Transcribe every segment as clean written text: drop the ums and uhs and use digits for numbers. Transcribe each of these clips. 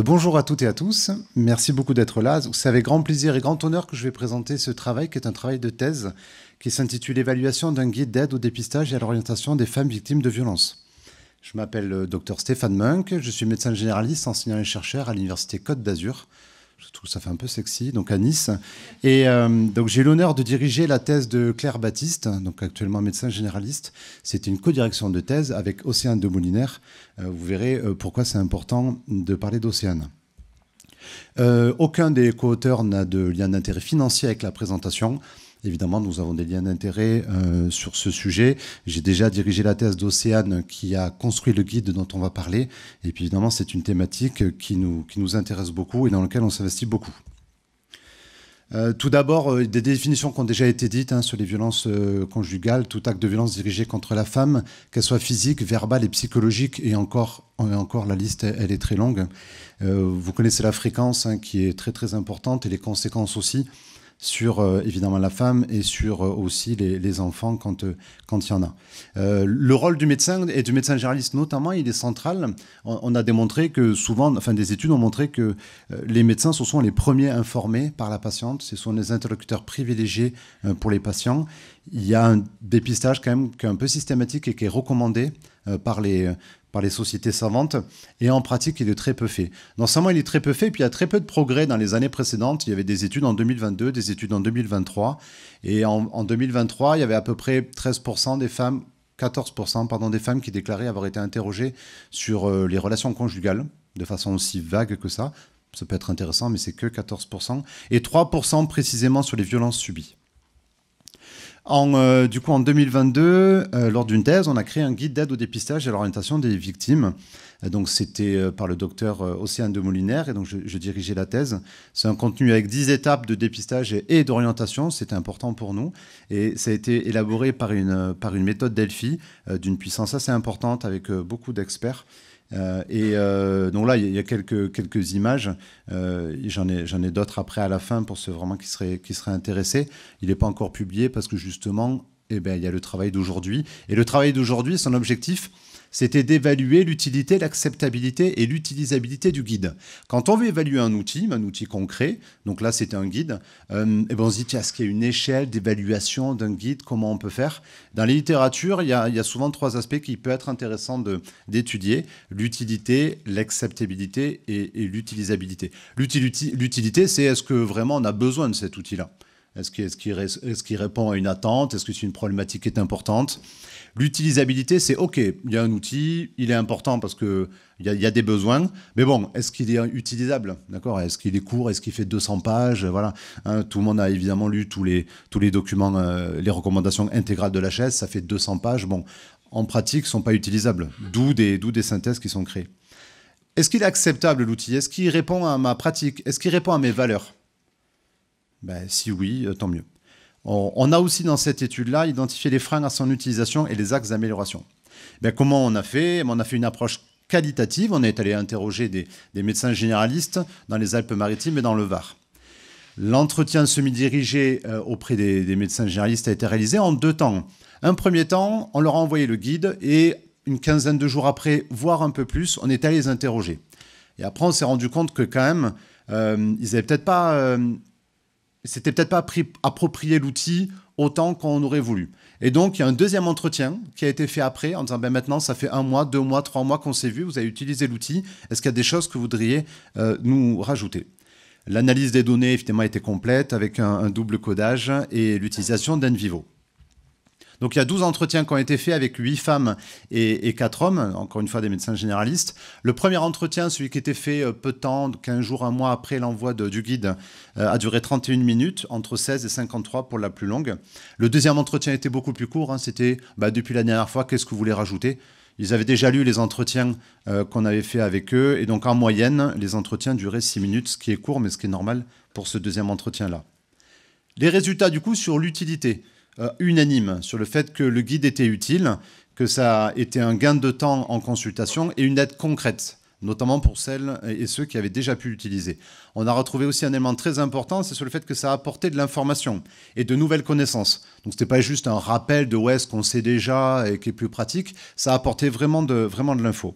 Bonjour à toutes et à tous, merci beaucoup d'être là. C'est avec grand plaisir et grand honneur que je vais présenter ce travail qui est un travail de thèse qui s'intitule Évaluation d'un guide d'aide au dépistage et à l'orientation des femmes victimes de violences. Je m'appelle Dr Stéphane Munk, je suis médecin généraliste, enseignant et chercheur à l'Université Côte d'Azur. Je trouve que ça fait un peu sexy, donc à Nice. Et donc j'ai l'honneur de diriger la thèse de Claire Baptiste, donc actuellement médecin généraliste. C'est une codirection de thèse avec Océane de Molinaire. Vous verrez pourquoi c'est important de parler d'Océane. Aucun des co-auteurs n'a de lien d'intérêt financier avec la présentation. Évidemment, nous avons des liens d'intérêt sur ce sujet. J'ai déjà dirigé la thèse d'Océane qui a construit le guide dont on va parler. Et puis évidemment, c'est une thématique qui nous intéresse beaucoup et dans laquelle on s'investit beaucoup. Tout d'abord, des définitions qui ont déjà été dites sur les violences conjugales, tout acte de violence dirigé contre la femme, qu'elle soit physique, verbale et psychologique, et encore la liste, elle est très longue. Vous connaissez la fréquence qui est très très importante et les conséquences aussi sur évidemment la femme et sur aussi les enfants quand il y en a. Le rôle du médecin et du médecin généraliste notamment, il est central. On a démontré que souvent, enfin des études ont montré que les médecins ce sont les premiers informés par la patiente, ce sont les interlocuteurs privilégiés pour les patients. Il y a un dépistage quand même qui est un peu systématique et qui est recommandé par les sociétés savantes, et en pratique, il est très peu fait. Non seulement il est très peu fait, puis il y a très peu de progrès dans les années précédentes. Il y avait des études en 2022, des études en 2023, et en 2023, il y avait à peu près 13% des femmes, 14% pardon, des femmes qui déclaraient avoir été interrogées sur les relations conjugales, de façon aussi vague que ça. Ça peut être intéressant, mais c'est que 14%, et 3% précisément sur les violences subies. Du coup, en 2022, lors d'une thèse, on a créé un guide d'aide au dépistage et à l'orientation des victimes. Donc, c'était par le docteur Océane de Molinaire, et donc je dirigeais la thèse. C'est un contenu avec 10 étapes de dépistage et d'orientation. C'était important pour nous. Et ça a été élaboré par une méthode Delphi, d'une puissance assez importante, avec beaucoup d'experts. Donc là, il y a quelques images. J'en ai d'autres après à la fin pour ceux vraiment qui seraient intéressés. Il n'est pas encore publié parce que justement, il y a le travail d'aujourd'hui. Et le travail d'aujourd'hui, son objectif, c'était d'évaluer l'utilité, l'acceptabilité et l'utilisabilité du guide. Quand on veut évaluer un outil concret, donc là c'était un guide, on se dit, tiens, est-ce qu'il y a une échelle d'évaluation d'un guide, comment on peut faire? Dans les littératures, il y a souvent 3 aspects qui peuvent être intéressants d'étudier: l'utilité, l'acceptabilité et l'utilisabilité. L'utilité, c'est est-ce que vraiment on a besoin de cet outil-là? Est-ce qu'il répond à une attente? Est-ce que c'est une problématique qui est importante? L'utilisabilité, c'est OK, il y a un outil, il est important parce qu'il y a des besoins, mais bon, est-ce qu'il est utilisable? D'accord? Est-ce qu'il est court? Est-ce qu'il fait 200 pages? Voilà. Tout le monde a évidemment lu tous les documents, les recommandations intégrales de l'HS, ça fait 200 pages. Bon, en pratique, ils ne sont pas utilisables, d'où des synthèses qui sont créées. Est-ce qu'il est acceptable, l'outil? Est-ce qu'il répond à ma pratique? Est-ce qu'il répond à mes valeurs? Si oui, tant mieux. On a aussi dans cette étude-là identifié les freins à son utilisation et les axes d'amélioration. Comment on a fait? On a fait une approche qualitative. On est allé interroger des médecins généralistes dans les Alpes-Maritimes et dans le Var. L'entretien semi-dirigé auprès des médecins généralistes a été réalisé en 2 temps. Un premier temps, on leur a envoyé le guide et une quinzaine de jours après, voire un peu plus, on est allé les interroger. Et après, on s'est rendu compte que quand même, ils n'avaient peut-être pas... c'était peut-être pas approprié l'outil autant qu'on aurait voulu. Et donc, il y a un deuxième entretien qui a été fait après en disant maintenant, ça fait 1 mois, 2 mois, 3 mois qu'on s'est vu, vous avez utilisé l'outil. Est-ce qu'il y a des choses que vous voudriez nous rajouter? L'analyse des données, évidemment, était complète avec un double codage et l'utilisation d'Envivo. Donc il y a 12 entretiens qui ont été faits avec 8 femmes et 4 hommes, encore une fois des médecins généralistes. Le premier entretien, celui qui était fait peu de temps, 15 jours, 1 mois après l'envoi du guide, a duré 31 minutes, entre 16 et 53 pour la plus longue. Le deuxième entretien était beaucoup plus court, c'était depuis la dernière fois, qu'est-ce que vous voulez rajouter? Ils avaient déjà lu les entretiens qu'on avait fait avec eux, et donc en moyenne, les entretiens duraient 6 minutes, ce qui est court, mais ce qui est normal pour ce deuxième entretien-là. Les résultats, du coup, sur l'utilité. Unanime sur le fait que le guide était utile, que ça a été un gain de temps en consultation et une aide concrète, notamment pour celles et ceux qui avaient déjà pu l'utiliser. On a retrouvé aussi un élément très important, c'est sur le fait que ça a apporté de l'information et de nouvelles connaissances. Donc ce n'était pas juste un rappel de ce qu'on sait déjà et qui est plus pratique, ça a apporté vraiment de l'info.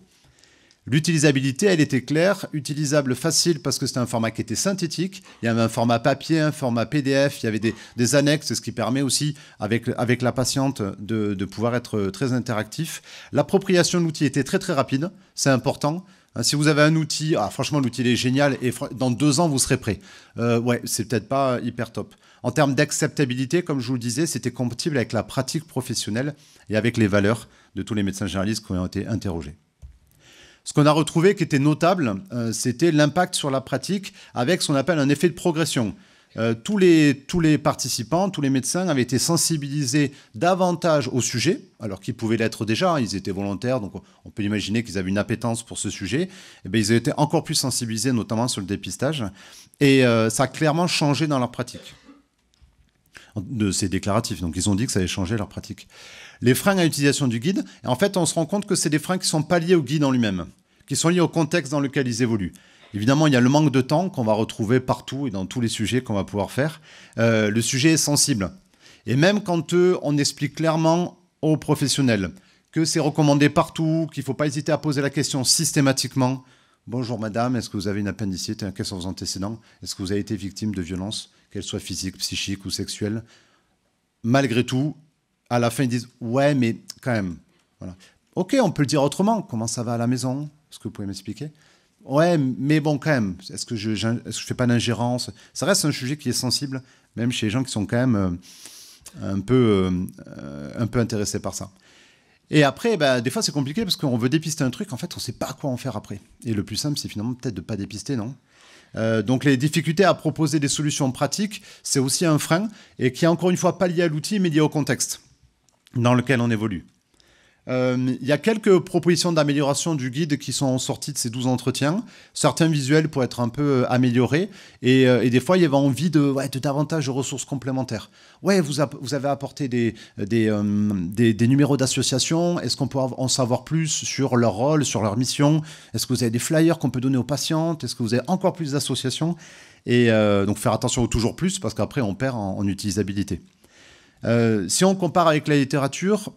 L'utilisabilité, elle était claire, utilisable, facile, parce que c'était un format qui était synthétique. Il y avait un format papier, un format PDF, il y avait des annexes, ce qui permet aussi, avec la patiente, de pouvoir être très interactif. L'appropriation de l'outil était très très rapide, c'est important. Si vous avez un outil, franchement l'outil est génial et dans 2 ans vous serez prêt. Ouais, c'est peut-être pas hyper top. En termes d'acceptabilité, comme je vous le disais, c'était compatible avec la pratique professionnelle et avec les valeurs de tous les médecins généralistes qui ont été interrogés. Ce qu'on a retrouvé qui était notable, c'était l'impact sur la pratique avec ce qu'on appelle un effet de progression. Tous les participants, tous les médecins avaient été sensibilisés davantage au sujet, alors qu'ils pouvaient l'être déjà, ils étaient volontaires, donc on peut imaginer qu'ils avaient une appétence pour ce sujet. Et bien, ils avaient été encore plus sensibilisés, notamment sur le dépistage, et ça a clairement changé dans leur pratique. C'est déclaratif, donc ils ont dit que ça allait changer leur pratique. Les freins à l'utilisation du guide, en fait, on se rend compte que c'est des freins qui ne sont pas liés au guide en lui-même, qui sont liés au contexte dans lequel ils évoluent. Évidemment, il y a le manque de temps qu'on va retrouver partout et dans tous les sujets qu'on va pouvoir faire. Le sujet est sensible. Et même quand on explique clairement aux professionnels que c'est recommandé partout, qu'il ne faut pas hésiter à poser la question systématiquement. Bonjour madame, est-ce que vous avez une appendicite? Quels sont vos antécédents? Est-ce que vous avez été victime de violences, qu'elles soient physiques, psychiques ou sexuelles? Malgré tout, à la fin, ils disent « Ouais, mais quand même. » Voilà. Ok, on peut le dire autrement. Comment ça va à la maison? Est-ce que vous pouvez m'expliquer? Ouais, mais bon, quand même, est-ce que je fais pas d'ingérence? Ça reste un sujet qui est sensible, même chez les gens qui sont quand même un peu intéressés par ça. Et après, des fois, c'est compliqué parce qu'on veut dépister un truc, en fait, on ne sait pas quoi en faire après. Et le plus simple, c'est finalement peut-être de ne pas dépister, non? Donc les difficultés à proposer des solutions pratiques, c'est aussi un frein, et qui est encore une fois pas lié à l'outil, mais lié au contexte dans lequel on évolue. Il y a quelques propositions d'amélioration du guide qui sont sorties de ces 12 entretiens. Certains visuels pourraient être un peu améliorés. Et des fois, il y avait envie de davantage de ressources complémentaires. Ouais, vous avez apporté des numéros d'association. Est-ce qu'on peut en savoir plus sur leur rôle, sur leur mission? Est-ce que vous avez des flyers qu'on peut donner aux patientes? Est-ce que vous avez encore plus d'associations? Et donc faire attention au toujours plus, parce qu'après, on perd en utilisabilité. Si on compare avec la littérature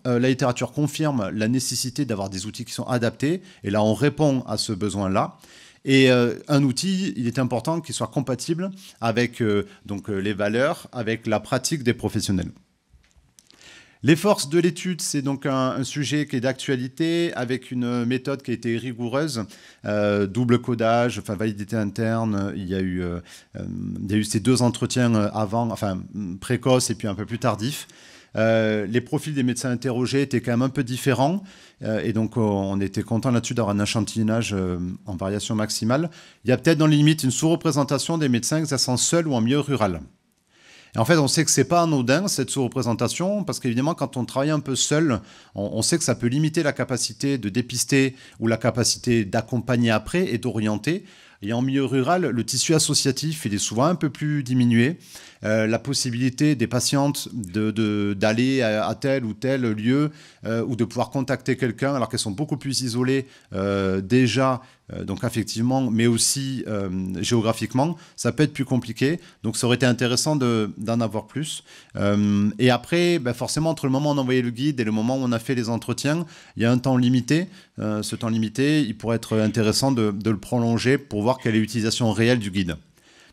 confirme la nécessité d'avoir des outils qui sont adaptés, et là on répond à ce besoin-là. Et un outil, il est important qu'il soit compatible avec les valeurs, avec la pratique des professionnels. Les forces de l'étude, c'est donc un sujet qui est d'actualité avec une méthode qui a été rigoureuse, double codage, enfin validité interne. Il y a eu ces 2 entretiens avant, enfin précoces et puis un peu plus tardifs. Les profils des médecins interrogés étaient quand même un peu différents et donc on était content là-dessus d'avoir un échantillonnage en variation maximale. Il y a peut-être dans les limites une sous-représentation des médecins exerçant seuls ou en milieu rural. Et en fait, on sait que ce n'est pas anodin, cette sous-représentation, parce qu'évidemment, quand on travaille un peu seul, on sait que ça peut limiter la capacité de dépister ou la capacité d'accompagner après et d'orienter. Et en milieu rural, le tissu associatif, il est souvent un peu plus diminué. La possibilité des patientes d'aller à tel ou tel lieu ou de pouvoir contacter quelqu'un alors qu'elles sont beaucoup plus isolées déjà, donc effectivement, mais aussi géographiquement, ça peut être plus compliqué. Donc ça aurait été intéressant d'en avoir plus. Et après, forcément, entre le moment où on a envoyé le guide et le moment où on a fait les entretiens, il y a un temps limité. Ce temps limité, il pourrait être intéressant de le prolonger pour voir quelle est l'utilisation réelle du guide.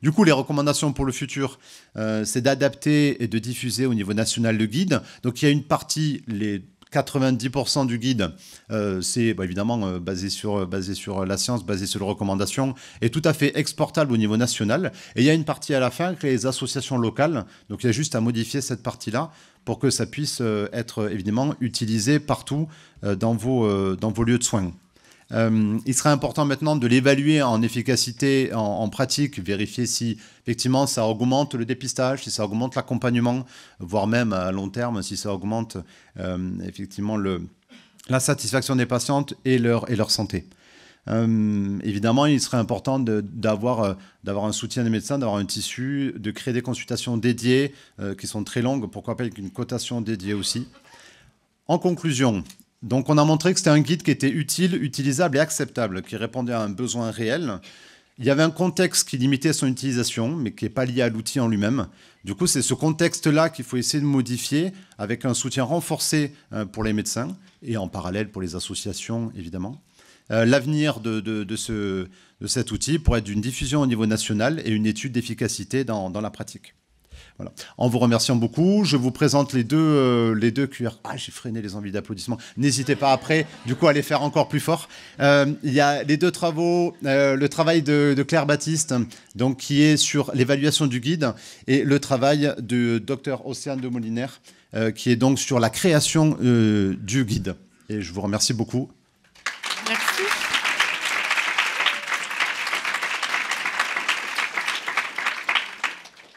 Du coup, les recommandations pour le futur, c'est d'adapter et de diffuser au niveau national le guide. Donc, il y a une partie, les 90% du guide, c'est évidemment basé sur la science, basé sur les recommandations, et tout à fait exportable au niveau national. Et il y a une partie à la fin avec les associations locales. Donc, il y a juste à modifier cette partie-là pour que ça puisse être évidemment utilisé partout dans vos lieux de soins. Il serait important maintenant de l'évaluer en efficacité, en pratique, vérifier si effectivement ça augmente le dépistage, si ça augmente l'accompagnement, voire même à long terme si ça augmente effectivement la satisfaction des patientes et leur santé. Évidemment, il serait important d'avoir un soutien des médecins, d'avoir un tissu, de créer des consultations dédiées qui sont très longues, pourquoi pas avec une cotation dédiée aussi. En conclusion, donc on a montré que c'était un guide qui était utile, utilisable et acceptable, qui répondait à un besoin réel. Il y avait un contexte qui limitait son utilisation, mais qui n'est pas lié à l'outil en lui-même. Du coup, c'est ce contexte-là qu'il faut essayer de modifier avec un soutien renforcé pour les médecins et en parallèle pour les associations, évidemment. l'avenir de cet outil pourrait être d'une diffusion au niveau national et une étude d'efficacité dans la pratique. Voilà. En vous remerciant beaucoup, je vous présente les deux QR. Ah, j'ai freiné les envies d'applaudissements. N'hésitez pas après, du coup, à les faire encore plus fort. Il y a les deux travaux, le travail de Claire Baptiste, donc, qui est sur l'évaluation du guide, et le travail de Dr Océane de Molinaire, qui est donc sur la création du guide. Et je vous remercie beaucoup. Merci.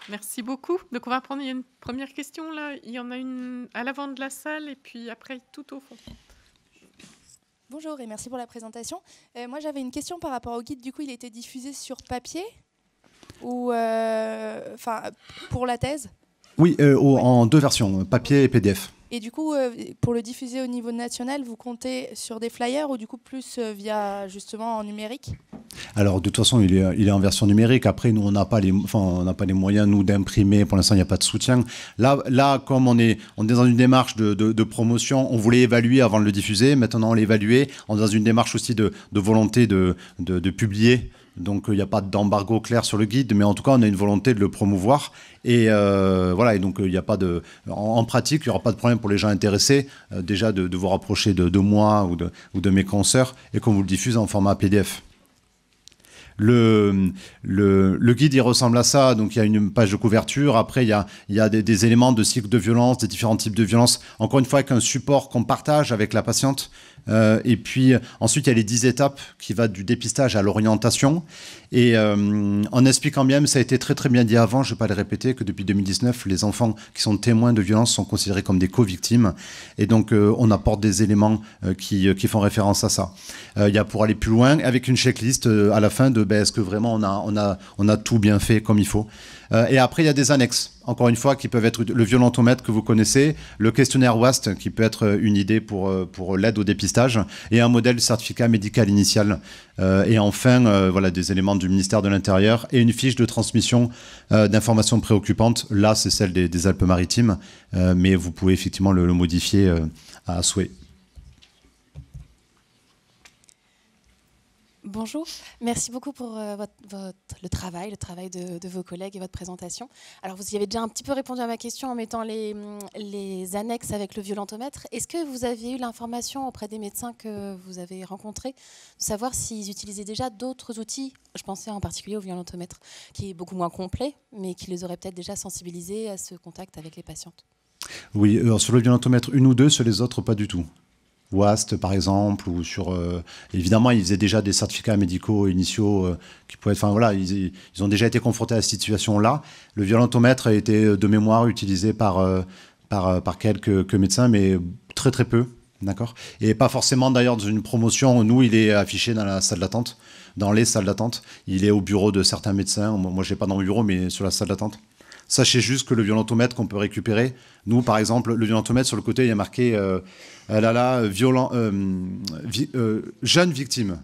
Merci beaucoup. Donc, on va prendre une première question. Là. Il y en a une à l'avant de la salle et puis après, tout au fond. Bonjour et merci pour la présentation. Moi, j'avais une question par rapport au guide. Du coup, il était diffusé sur papier ou pour la thèse? Oui, en deux versions, papier et PDF. Et du coup, pour le diffuser au niveau national, vous comptez sur des flyers ou du coup plus via justement en numérique? Alors, de toute façon, il est en version numérique. Après, nous, on n'a pas les moyens, nous, d'imprimer. Pour l'instant, il n'y a pas de soutien. Là, comme on est dans une démarche de promotion, on voulait évaluer avant de le diffuser. Maintenant, on l'évalue. On est dans une démarche aussi de volonté de publier. Donc, il n'y a pas d'embargo clair sur le guide, mais en tout cas, on a une volonté de le promouvoir. Et voilà, et donc, il n'y a pas de... En pratique, il n'y aura pas de problème pour les gens intéressés, déjà de vous rapprocher de moi ou de mes consoeurs, et qu'on vous le diffuse en format PDF. Le guide, il ressemble à ça. Donc, il y a une page de couverture. Après, il y a des éléments de cycle de violence, des différents types de violence. Encore une fois, avec un support qu'on partage avec la patiente. Et puis, ensuite, il y a les 10 étapes qui vont du dépistage à l'orientation. Et en expliquant bien, mais ça a été très, très bien dit avant, je ne vais pas le répéter, que depuis 2019, les enfants qui sont témoins de violences sont considérés comme des co-victimes. Et donc, on apporte des éléments qui font référence à ça. Il y a pour aller plus loin, avec une checklist à la fin de est-ce que vraiment on a tout bien fait comme il faut. Et après, il y a des annexes, encore une fois, qui peuvent être le violentomètre que vous connaissez, le questionnaire WAST, qui peut être une idée pour l'aide au dépistage, et un modèle de certificat médical initial. Et enfin, voilà, des éléments du ministère de l'Intérieur et une fiche de transmission d'informations préoccupantes. Là, c'est celle des Alpes-Maritimes, mais vous pouvez effectivement le modifier à souhait. Bonjour, merci beaucoup pour le travail de vos collègues et votre présentation. Alors vous y avez déjà un petit peu répondu à ma question en mettant les annexes avec le violentomètre. Est-ce que vous avez eu l'information auprès des médecins que vous avez rencontrés, de savoir s'ils utilisaient déjà d'autres outils? Je pensais en particulier au violentomètre, qui est beaucoup moins complet, mais qui les aurait peut-être déjà sensibilisés à ce contact avec les patientes. Oui, sur le violentomètre, une ou deux, sur les autres, pas du tout. WAST par exemple, ou sur évidemment ils faisaient déjà des certificats médicaux initiaux qui pouvaient être, enfin voilà, ils ont déjà été confrontés à cette situation là. Le violentomètre a été de mémoire utilisé par quelques médecins, mais très très peu, d'accord, et pas forcément d'ailleurs dans une promotion. Nous, il est affiché dans la salle d'attente, dans les salles d'attente, il est au bureau de certains médecins. Moi je l'ai pas dans mon bureau, mais sur la salle d'attente. Sachez juste que le violentomètre qu'on peut récupérer, nous par exemple, le violentomètre sur le côté, il y a marqué jeune victime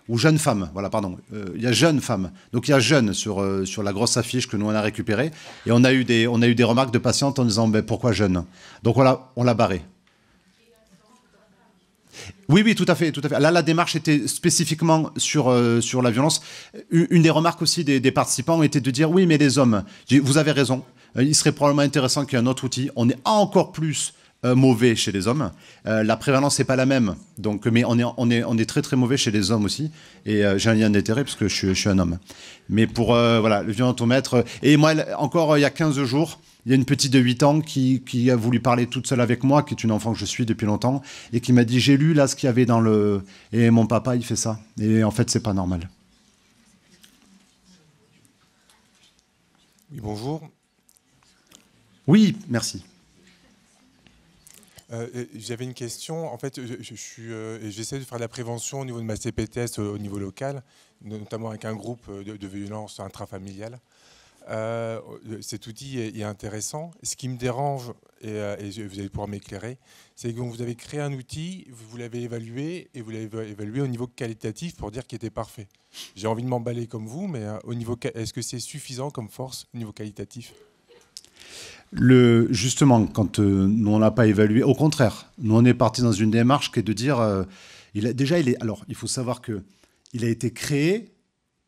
ou jeune femme. Voilà, pardon. Il y a jeune femme. Donc il y a jeune sur la grosse affiche que nous on a récupérée. Et on a eu des remarques de patientes en disant pourquoi jeune. Donc voilà, on l'a barré. Oui, tout à fait, tout à fait. Là, la démarche était spécifiquement sur la violence. Une des remarques aussi des participants était de dire oui, mais les hommes, vous avez raison, il serait probablement intéressant qu'il y ait un autre outil. On est encore plus mauvais chez les hommes. La prévalence n'est pas la même, donc, mais on est très très mauvais chez les hommes aussi. Et j'ai un lien d'intérêt parce que je suis un homme. Mais pour voilà, le violentomètre. Et moi, encore il y a 15 jours, il y a une petite de 8 ans qui a voulu parler toute seule avec moi, qui est une enfant que je suis depuis longtemps, et qui m'a dit j'ai lu là ce qu'il y avait dans le... Et mon papa, il fait ça. Et en fait, c'est pas normal. Oui, bonjour. Oui, merci. J'avais une question. En fait, j'essaie de faire de la prévention au niveau de ma CPTS au niveau local, notamment avec un groupe de violence intrafamiliale. Cet outil est intéressant. Ce qui me dérange, et vous allez pouvoir m'éclairer, c'est que vous avez créé un outil, vous l'avez évalué, et vous l'avez évalué au niveau qualitatif pour dire qu'il était parfait. J'ai envie de m'emballer comme vous, mais est-ce que c'est suffisant comme force au niveau qualitatif ? Justement, quand nous, on n'a pas évalué, au contraire, nous, on est parti dans une démarche qui est de dire Alors, il faut savoir qu'il a été créé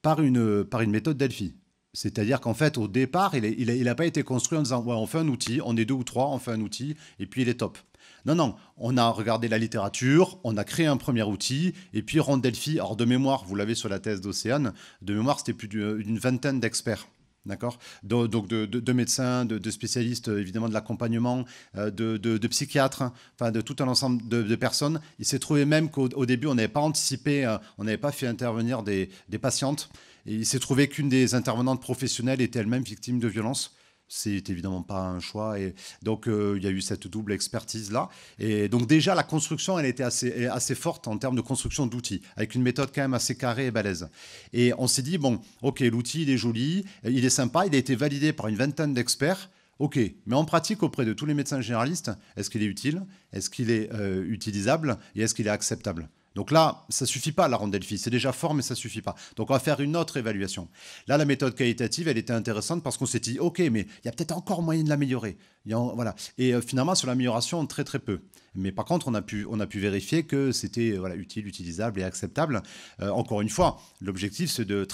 par une méthode Delphi. C'est-à-dire qu'en fait, au départ, il n'a pas été construit en disant ouais, on fait un outil, on est 2 ou 3, on fait un outil, et puis il est top. Non, non, on a regardé la littérature, on a créé un premier outil, et puis Ron Delphi, alors de mémoire, vous l'avez sur la thèse d'Océane, de mémoire, c'était plus d'une vingtaine d'experts. D'accord. Donc de médecins, de spécialistes évidemment de l'accompagnement, de psychiatres, enfin de tout un ensemble de personnes. Il s'est trouvé même qu'au début on n'avait pas anticipé, on n'avait pas fait intervenir des patientes. Et il s'est trouvé qu'une des intervenantes professionnelles était elle-même victime de violences. C'est évidemment pas un choix. Et donc, il y a eu cette double expertise-là. Et donc, déjà, la construction, elle était assez forte en termes de construction d'outils, avec une méthode quand même assez carrée et balèze. Et on s'est dit, bon, OK, l'outil, il est joli, il est sympa, il a été validé par une vingtaine d'experts. OK, mais en pratique, auprès de tous les médecins généralistes, est-ce qu'il est utile? Est-ce qu'il est utilisable? Et est-ce qu'il est acceptable? Donc là, ça ne suffit pas, la Ron Delphi. C'est déjà fort, mais ça ne suffit pas. Donc on va faire une autre évaluation. Là, la méthode qualitative, elle était intéressante parce qu'on s'est dit, OK, mais il y a peut-être encore moyen de l'améliorer. Voilà. Et finalement, sur l'amélioration, très très peu. Mais par contre, on a pu vérifier que c'était utile, utilisable et acceptable. Encore une fois, l'objectif, c'est de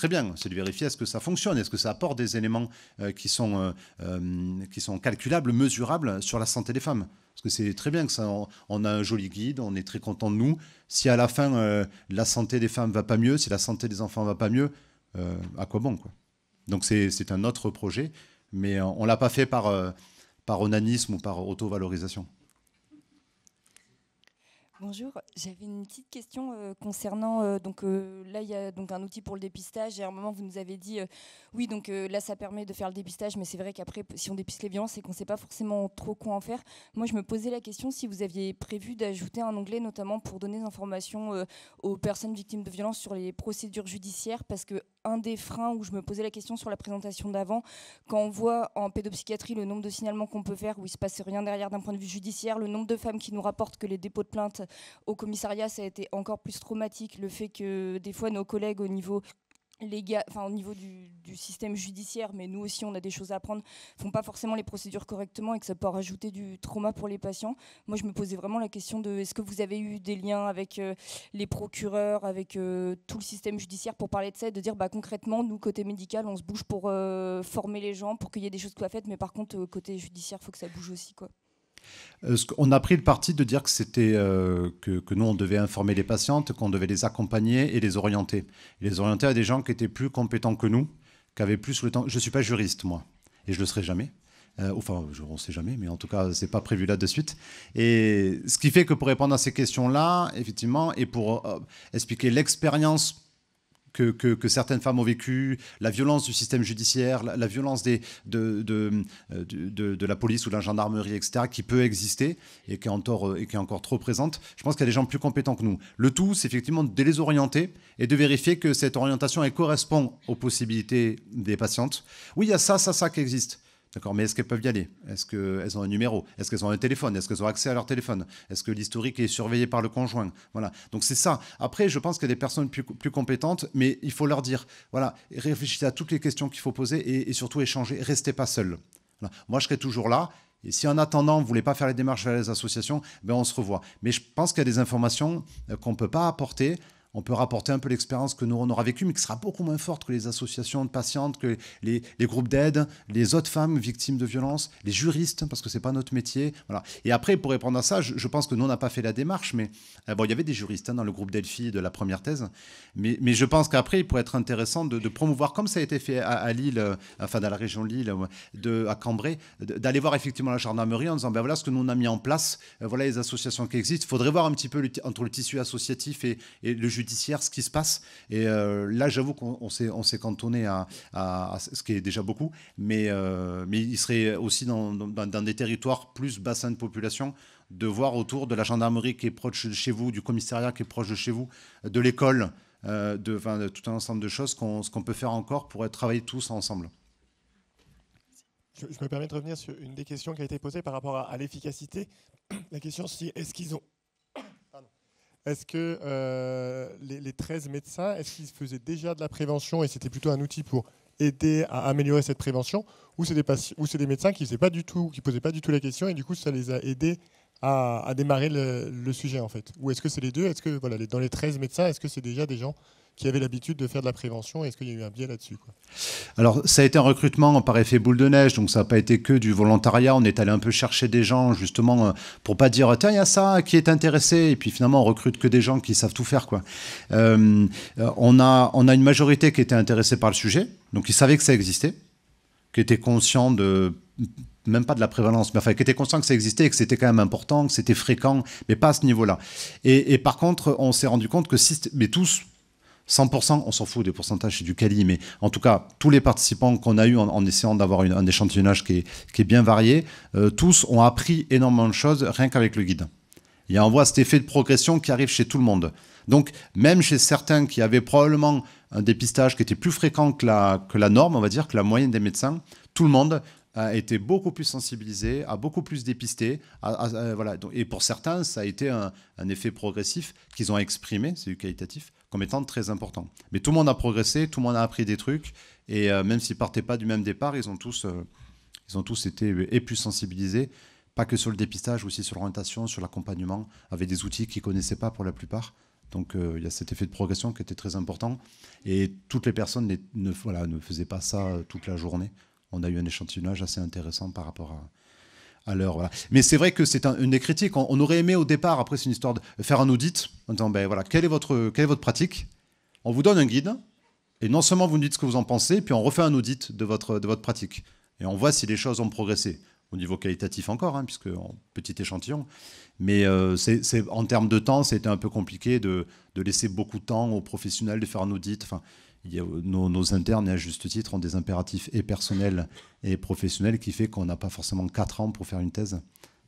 vérifier est-ce que ça fonctionne, est-ce que ça apporte des éléments qui sont calculables, mesurables sur la santé des femmes. Parce que c'est très bien que ça, on a un joli guide, on est très content de nous. Si à la fin, la santé des femmes ne va pas mieux, si la santé des enfants ne va pas mieux, à quoi bon, quoi. Donc c'est un autre projet, mais on ne l'a pas fait par onanisme ou par auto-valorisation. Bonjour, j'avais une petite question concernant, là il y a donc un outil pour le dépistage et à un moment vous nous avez dit oui donc là ça permet de faire le dépistage mais c'est vrai qu'après si on dépiste les violences c'est qu'on ne sait pas forcément trop quoi en faire. Moi je me posais la question si vous aviez prévu d'ajouter un onglet notamment pour donner des informations aux personnes victimes de violences sur les procédures judiciaires parce que un des freins où je me posais la question sur la présentation d'avant, quand on voit en pédopsychiatrie le nombre de signalements qu'on peut faire où il ne se passe rien derrière d'un point de vue judiciaire, le nombre de femmes qui nous rapportent que les dépôts de plainte au commissariat, ça a été encore plus traumatique. Le fait que des fois nos collègues au niveau au niveau du système judiciaire, mais nous aussi on a des choses à apprendre, font pas forcément les procédures correctement et que ça peut rajouter du trauma pour les patients. Moi je me posais vraiment la question de est-ce que vous avez eu des liens avec les procureurs, avec tout le système judiciaire pour parler de ça et de dire concrètement nous côté médical on se bouge pour former les gens pour qu'il y ait des choses qui soient faites, mais par contre côté judiciaire il faut que ça bouge aussi quoi. On a pris le parti de dire que c'était que nous on devait informer les patientes, qu'on devait les accompagner et les orienter. Et les orienter à des gens qui étaient plus compétents que nous, qui avaient plus le temps. Je suis pas juriste moi, et je le serai jamais. On ne sait jamais, mais en tout cas c'est pas prévu là de suite. Et ce qui fait que pour répondre à ces questions-là, effectivement, et pour expliquer l'expérience que certaines femmes ont vécu, la violence du système judiciaire, la violence de la police ou de la gendarmerie, etc., qui peut exister et qui est encore trop présente. Je pense qu'il y a des gens plus compétents que nous. Le tout, c'est effectivement de les orienter et de vérifier que cette orientation elle correspond aux possibilités des patientes. Oui, il y a ça qui existe. D'accord, mais est-ce qu'elles peuvent y aller? Est-ce qu'elles ont un numéro? Est-ce qu'elles ont un téléphone? Est-ce qu'elles ont accès à leur téléphone? Est-ce que l'historique est surveillé par le conjoint? Voilà. Donc c'est ça. Après, je pense qu'il y a des personnes plus compétentes, mais il faut leur dire, voilà, réfléchissez à toutes les questions qu'il faut poser et surtout échanger. Restez pas seuls. Voilà. Moi, je serai toujours là. Et si en attendant, vous ne voulez pas faire les démarches vers les associations, on se revoit. Mais je pense qu'il y a des informations qu'on ne peut pas apporter. On peut rapporter un peu l'expérience que nous, on aura vécue, mais qui sera beaucoup moins forte que les associations de patientes, que les groupes d'aide, les autres femmes victimes de violences, les juristes, parce que ce n'est pas notre métier. Voilà. Et après, pour répondre à ça, je pense que nous, on n'a pas fait la démarche, mais il y avait des juristes dans le groupe Delphi de la première thèse. Mais je pense qu'après, il pourrait être intéressant de promouvoir, comme ça a été fait à Lille, enfin dans la région de Lille, à Cambrai, d'aller voir effectivement la gendarmerie en disant, voilà ce que nous, on a mis en place, voilà les associations qui existent. Il faudrait voir un petit peu entre le tissu associatif et le judiciaire, ce qui se passe. Et là, j'avoue qu'on s'est cantonné à ce qui est déjà beaucoup, mais il serait aussi dans des territoires plus bassins de population, de voir autour de la gendarmerie qui est proche de chez vous, du commissariat qui est proche de chez vous, de l'école, de tout un ensemble de choses, ce qu'on peut faire encore pour travailler tous ensemble. Je me permets de revenir sur une des questions qui a été posée par rapport à l'efficacité. La question, c'est est-ce que les 13 médecins, est-ce qu'ils faisaient déjà de la prévention et c'était plutôt un outil pour aider à améliorer cette prévention, ou c'est des médecins qui ne posaient pas du tout la question et du coup ça les a aidés à démarrer le sujet en fait? Ou est-ce que c'est les deux? Est-ce que voilà, dans les 13 médecins, est-ce que c'est déjà des gens qui avaient l'habitude de faire de la prévention? Est-ce qu'il y a eu un biais là-dessus, quoi? Alors, ça a été un recrutement par effet boule de neige, donc ça n'a pas été que du volontariat. On est allé un peu chercher des gens, justement, pour pas dire « Tiens, il y a ça, qui est intéressé ?» Et puis finalement, on recrute que des gens qui savent tout faire, quoi. On a une majorité qui était intéressée par le sujet, donc qui savait que ça existait, qui était conscient de... même pas de la prévalence, mais enfin, qui était conscient que ça existait et que c'était quand même important, que c'était fréquent, mais pas à ce niveau-là. Et par contre, on s'est rendu compte que mais tous... 100%, on s'en fout des pourcentages, c'est du quali, mais en tout cas, tous les participants qu'on a eu en essayant d'avoir un échantillonnage qui est bien varié, tous ont appris énormément de choses rien qu'avec le guide. Et on voit cet effet de progression qui arrive chez tout le monde. Donc, même chez certains qui avaient probablement un dépistage qui était plus fréquent que la norme, on va dire, que la moyenne des médecins, tout le monde a été beaucoup plus sensibilisé, a beaucoup plus dépisté. Voilà. Et pour certains, ça a été un effet progressif qu'ils ont exprimé, c'est du qualitatif, comme étant très important. Mais tout le monde a progressé, tout le monde a appris des trucs, et même s'ils ne partaient pas du même départ, ils ont tous été plus sensibilisés, pas que sur le dépistage, aussi sur l'orientation, sur l'accompagnement, avec des outils qu'ils ne connaissaient pas pour la plupart. Donc il y a cet effet de progression qui était très important. Et toutes les personnes ne faisaient pas ça toute la journée. On a eu un échantillonnage assez intéressant par rapport à l'heure. Voilà. Mais c'est vrai que c'est une des critiques. On aurait aimé au départ, après c'est une histoire de faire un audit, en disant, ben voilà, quelle est votre pratique? On vous donne un guide, et non seulement vous nous dites ce que vous en pensez, puis on refait un audit de votre pratique. Et on voit si les choses ont progressé. Au niveau qualitatif encore, hein, puisque en petit échantillon. Mais en termes de temps, c'était un peu compliqué de laisser beaucoup de temps aux professionnels de faire un audit. Enfin, nos internes, et à juste titre, ont des impératifs et personnels et professionnels qui fait qu'on n'a pas forcément 4 ans pour faire une thèse.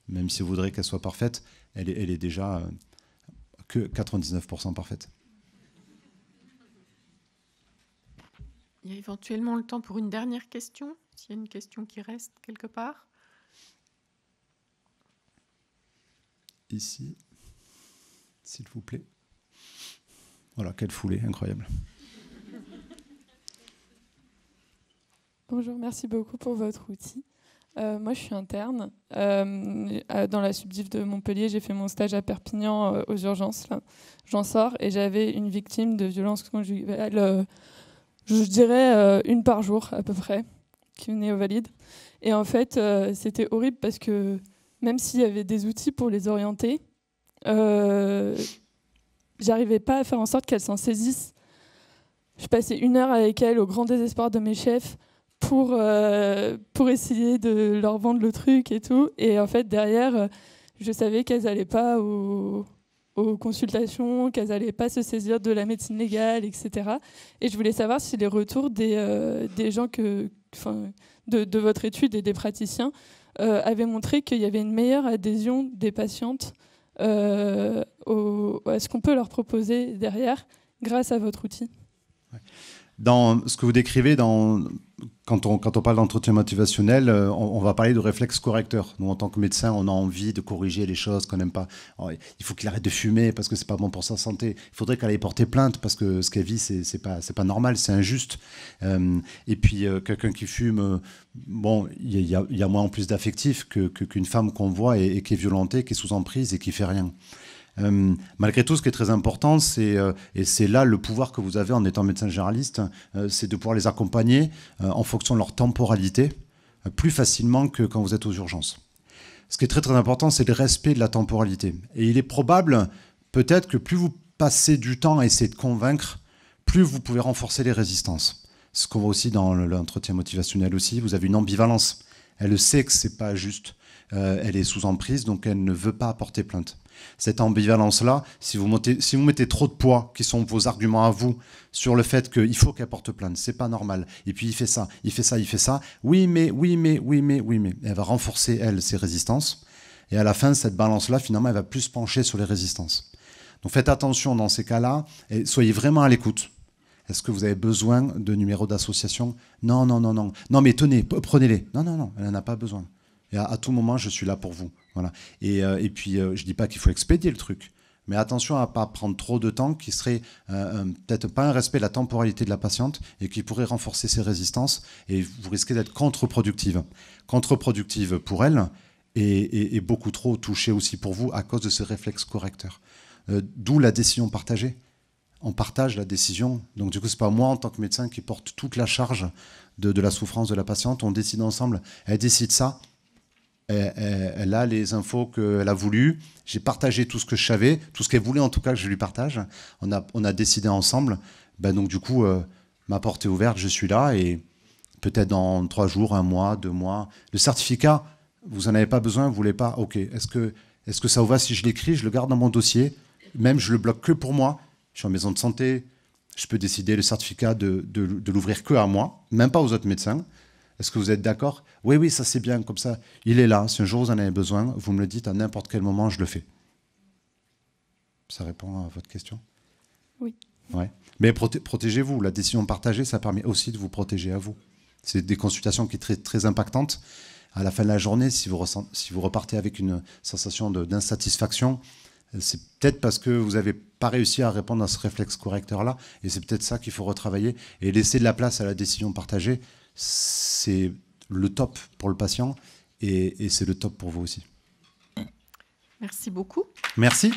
Même si on voudrait qu'elle soit parfaite, elle est déjà que 99% parfaite. Il y a éventuellement le temps pour une dernière question, s'il y a une question qui reste quelque part. Ici, s'il vous plaît. Voilà, quelle foulée, incroyable. Bonjour, merci beaucoup pour votre outil. Moi, je suis interne. Dans la subdiv de Montpellier, j'ai fait mon stage à Perpignan aux urgences. J'en sors et j'avais une victime de violence conjugale, je dirais une par jour à peu près, qui venait au valide. Et en fait, c'était horrible parce que même s'il y avait des outils pour les orienter, j'arrivais pas à faire en sorte qu'elle s'en saisisse. Je passais 1 heure avec elle au grand désespoir de mes chefs pour essayer de leur vendre le truc et tout. Et en fait, derrière, je savais qu'elles n'allaient pas aux consultations, qu'elles n'allaient pas se saisir de la médecine légale, etc. Et je voulais savoir si les retours des gens de votre étude et des praticiens avait montré qu'il y avait une meilleure adhésion des patientes à ce qu'on peut leur proposer derrière grâce à votre outil. Dans ce que vous décrivez, quand on parle d'entretien motivationnel, on va parler de réflexe correcteur. Nous, en tant que médecin, on a envie de corriger les choses qu'on n'aime pas. Alors, il faut qu'il arrête de fumer parce que c'est pas bon pour sa santé. Il faudrait qu'elle aille porter plainte parce que ce qu'elle vit, c'est pas normal, c'est injuste. Et puis, quelqu'un qui fume, bon, il y a moins en plus d'affectif qu'une femme qu'on voit et qui est violentée, qui est sous emprise et qui fait rien. Malgré tout, ce qui est très important, et c'est là le pouvoir que vous avez en étant médecin généraliste, c'est de pouvoir les accompagner en fonction de leur temporalité, plus facilement que quand vous êtes aux urgences. Ce qui est très très important, c'est le respect de la temporalité. Et il est probable, peut-être, que plus vous passez du temps à essayer de convaincre, plus vous pouvez renforcer les résistances. Ce qu'on voit aussi dans l'entretien motivationnel aussi, vous avez une ambivalence. Elle sait que c'est pas juste. Elle est sous emprise, donc elle ne veut pas porter plainte. Cette ambivalence-là, si vous mettez trop de poids, qui sont vos arguments à vous, sur le fait qu'il faut qu'elle porte plainte, c'est pas normal. Et puis il fait ça, il fait ça, il fait ça. Oui, mais. Et elle va renforcer, elle, ses résistances. Et à la fin, cette balance-là, finalement, elle va plus pencher sur les résistances. Donc faites attention dans ces cas-là et soyez vraiment à l'écoute. Est-ce que vous avez besoin de numéros d'association? Non. Non, mais tenez, prenez-les. Non, elle n'en a pas besoin. Et à tout moment, je suis là pour vous. Voilà. Et puis, je ne dis pas qu'il faut expédier le truc, mais attention à ne pas prendre trop de temps, qui serait peut-être pas un respect de la temporalité de la patiente et qui pourrait renforcer ses résistances. Et vous risquez d'être contre-productive. Contre-productive pour elle est beaucoup trop touché aussi pour vous à cause de ce réflexe correcteur. D'où la décision partagée. On partage la décision. Donc du coup, ce n'est pas moi en tant que médecin qui porte toute la charge de la souffrance de la patiente. On décide ensemble. Elle décide ça. Elle a les infos qu'elle a voulu. J'ai partagé tout ce que je savais, tout ce qu'elle voulait en tout cas que je lui partage. On a décidé ensemble. Donc du coup, ma porte est ouverte, je suis là et peut-être dans 3 jours, 1 mois, 2 mois. Le certificat, vous n'en avez pas besoin, vous ne voulez pas. Ok, est-ce que ça vous va si je l'écris, je le garde dans mon dossier, même je le bloque que pour moi. Je suis en maison de santé, je peux décider le certificat de l'ouvrir que à moi, même pas aux autres médecins. Est-ce que vous êtes d'accord? Oui, ça c'est bien, comme ça, il est là. Si un jour vous en avez besoin, vous me le dites à n'importe quel moment, je le fais. Ça répond à votre question? Oui. Ouais. Mais protégez-vous. La décision partagée, ça permet aussi de vous protéger à vous. C'est des consultations qui sont très, très impactantes. À la fin de la journée, si vous repartez avec une sensation d'insatisfaction, c'est peut-être parce que vous n'avez pas réussi à répondre à ce réflexe correcteur-là. Et c'est peut-être ça qu'il faut retravailler. Et laisser de la place à la décision partagée, c'est le top pour le patient et c'est le top pour vous aussi. Merci beaucoup. Merci.